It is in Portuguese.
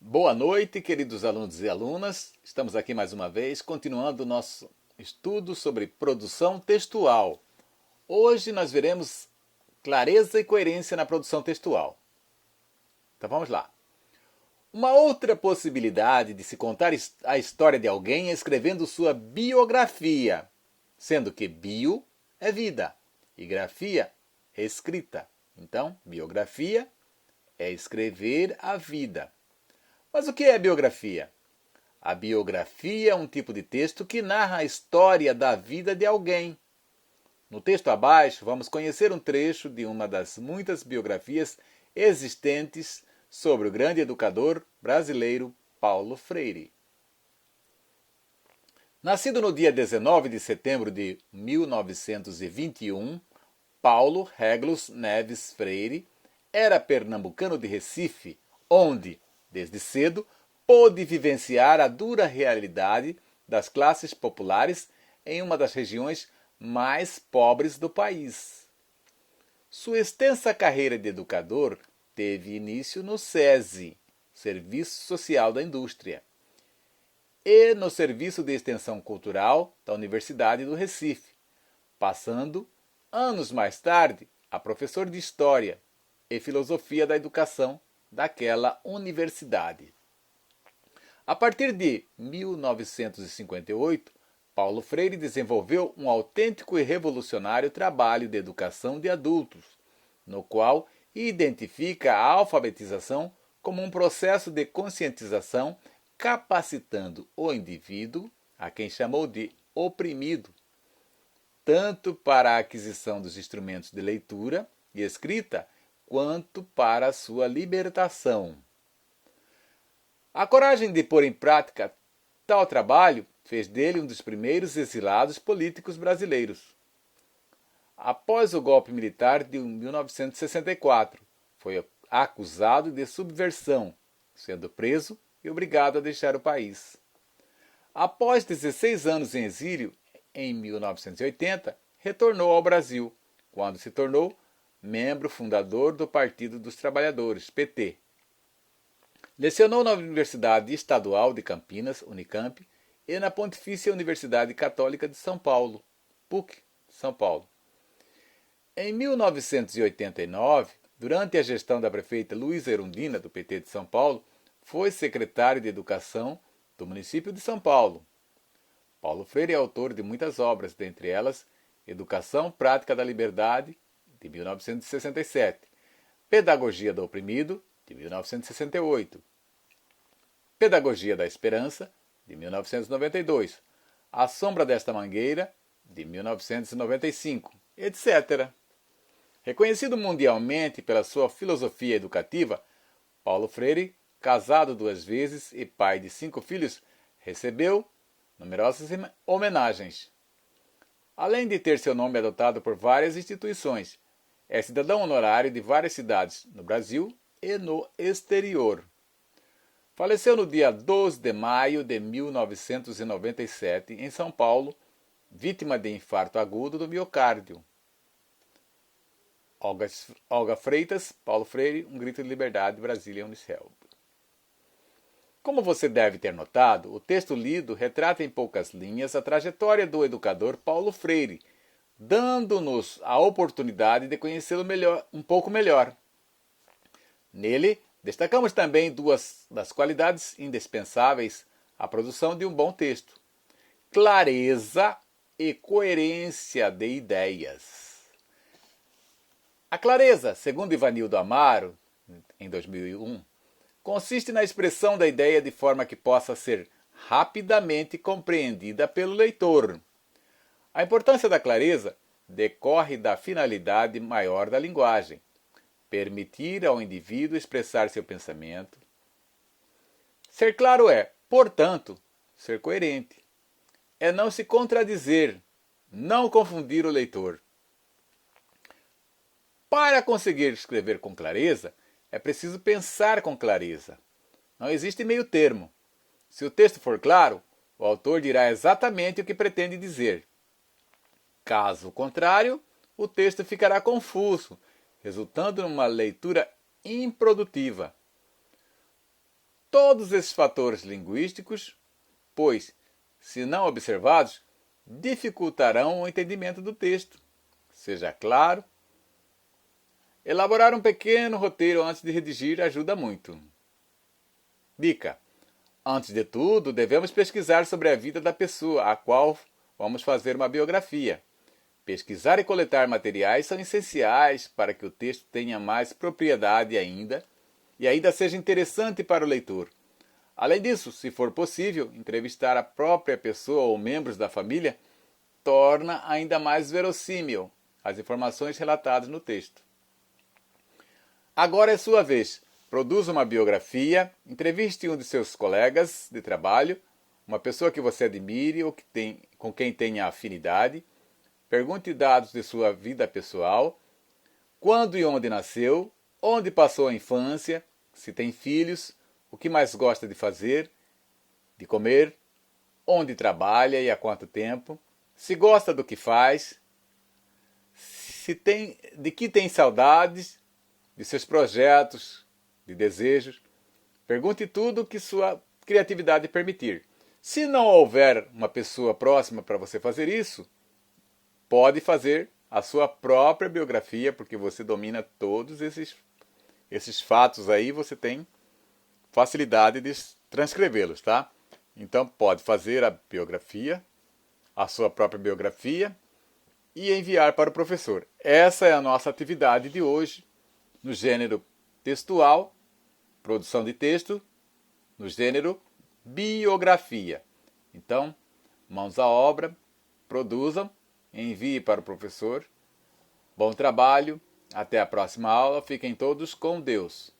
Boa noite, queridos alunos e alunas. Estamos aqui mais uma vez, continuando o nosso estudo sobre produção textual. Hoje nós veremos clareza e coerência na produção textual. Então vamos lá. Uma outra possibilidade de se contar a história de alguém é escrevendo sua biografia, sendo que bio é vida e grafia é escrita. Então, biografia é escrever a vida. Mas o que é biografia? A biografia é um tipo de texto que narra a história da vida de alguém. No texto abaixo, vamos conhecer um trecho de uma das muitas biografias existentes sobre o grande educador brasileiro Paulo Freire. Nascido no dia 19 de setembro de 1921, Paulo Régulos Neves Freire era pernambucano de Recife, onde, desde cedo, pôde vivenciar a dura realidade das classes populares em uma das regiões mais pobres do país. Sua extensa carreira de educador teve início no SESI, Serviço Social da Indústria, e no Serviço de Extensão Cultural da Universidade do Recife, passando, anos mais tarde, a professor de História e Filosofia da Educação daquela universidade. A partir de 1958, Paulo Freire desenvolveu um autêntico e revolucionário trabalho de educação de adultos, no qual identifica a alfabetização como um processo de conscientização capacitando o indivíduo, a quem chamou de oprimido, tanto para a aquisição dos instrumentos de leitura e escrita, quanto para a sua libertação. A coragem de pôr em prática tal trabalho fez dele um dos primeiros exilados políticos brasileiros. Após o golpe militar de 1964, foi acusado de subversão, sendo preso e obrigado a deixar o país. Após 16 anos em exílio, em 1980, retornou ao Brasil, quando se tornou membro fundador do Partido dos Trabalhadores, PT. Lecionou na Universidade Estadual de Campinas, Unicamp, e na Pontifícia Universidade Católica de São Paulo, PUC, São Paulo. Em 1989, durante a gestão da prefeita Luísa Erundina, do PT de São Paulo, foi secretário de Educação do município de São Paulo. Paulo Freire é autor de muitas obras, dentre elas Educação Prática da Liberdade, de 1967, Pedagogia do Oprimido, de 1968, Pedagogia da Esperança, de 1992, A Sombra desta Mangueira, de 1995, etc. Reconhecido mundialmente pela sua filosofia educativa, Paulo Freire, casado 2 vezes e pai de 5 filhos, recebeu numerosas homenagens. Além de ter seu nome adotado por várias instituições, é cidadão honorário de várias cidades no Brasil e no exterior. Faleceu no dia 12 de maio de 1997 em São Paulo, vítima de infarto agudo do miocárdio. Olga Freitas, Paulo Freire, Um Grito de Liberdade, Brasília, Unicel. Como você deve ter notado, o texto lido retrata em poucas linhas a trajetória do educador Paulo Freire, dando-nos a oportunidade de conhecê-lo um pouco melhor. Nele, destacamos também 2 das qualidades indispensáveis à produção de um bom texto: clareza e coerência de ideias. A clareza, segundo Ivanildo Amaro, em 2001, consiste na expressão da ideia de forma que possa ser rapidamente compreendida pelo leitor. A importância da clareza decorre da finalidade maior da linguagem: permitir ao indivíduo expressar seu pensamento. Ser claro é, portanto, ser coerente. É não se contradizer, não confundir o leitor. Para conseguir escrever com clareza, é preciso pensar com clareza. Não existe meio termo. Se o texto for claro, o autor dirá exatamente o que pretende dizer. Caso contrário, o texto ficará confuso, resultando numa leitura improdutiva. todos esses fatores linguísticos, pois, se não observados, dificultarão o entendimento do texto. Seja claro. Elaborar um pequeno roteiro antes de redigir ajuda muito. Dica: antes de tudo, devemos pesquisar sobre a vida da pessoa a qual vamos fazer uma biografia. Pesquisar e coletar materiais são essenciais para que o texto tenha mais propriedade e ainda seja interessante para o leitor. Além disso, se for possível, entrevistar a própria pessoa ou membros da família torna ainda mais verossímil as informações relatadas no texto. Agora é sua vez. Produza uma biografia, entreviste um de seus colegas de trabalho, uma pessoa que você admire ou com quem tenha afinidade. Pergunte dados de sua vida pessoal, quando e onde nasceu, onde passou a infância, se tem filhos, o que mais gosta de fazer, de comer, onde trabalha e há quanto tempo, se gosta do que faz, de que tem saudades, de seus projetos, de desejos. Pergunte tudo o que sua criatividade permitir. Se não houver uma pessoa próxima para você fazer isso, pode fazer a sua própria biografia, porque você domina todos esses fatos aí, você tem facilidade de transcrevê-los, tá? Então pode fazer a biografia, a sua própria biografia e enviar para o professor. Essa é a nossa atividade de hoje, no gênero textual, produção de texto, no gênero biografia. Então, mãos à obra, produzam, envie para o professor. Bom trabalho, até a próxima aula, fiquem todos com Deus.